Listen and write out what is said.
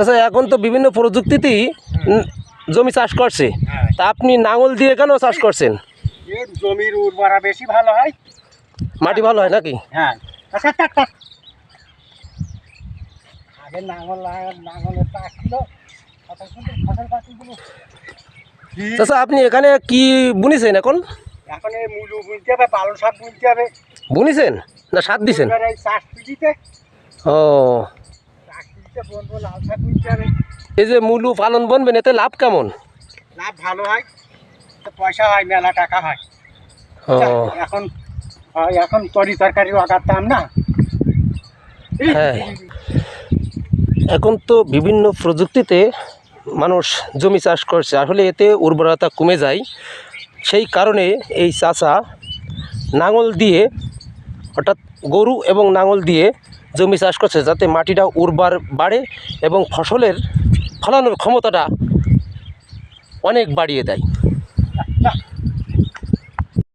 চাচা এখন তো বিভিন্ন প্রযুক্তিতেই জমি চাষ করছে, তা আপনি নাঙল দিয়ে কেন চাষ করছেন? জমির উর্বরা বেশি ভালো হয়, মাটি ভালো হয় নাকি? হ্যাঁ। আচ্ছা আগে নাঙলের চাষ ছিল, ফসল পাতিগুলো। চাচা আপনি এখানে কি বুনিছেন এখন? এখন এই মুলু বুনতে হবে, পালং শাক বুনতে হবে। বুনিছেন না সার দিছেন? এই চাষ পিটিতে ও, বলবো লাল শাক বুনতে হবে। এই যে মূলো পালন বনবেন, এতে লাভ কেমন? লাভ ভালো হয়, পয়সা হয়, মেলা টাকা হয়। ও এখন এখন তরি তরকারি আগার দাম না। হ্যাঁ, এখন তো বিভিন্ন প্রযুক্তিতে মানুষ জমি চাষ করছে, আসলে এতে উর্বরতা কমে যায়। সেই কারণে এই চাচা নাঙল দিয়ে, অর্থাৎ গরু এবং নাঙল দিয়ে জমি চাষ করছে, যাতে মাটিটা উর্বর বাড়ে এবং ফসলের ফলানোর ক্ষমতাটা অনেক বাড়িয়ে দেয়।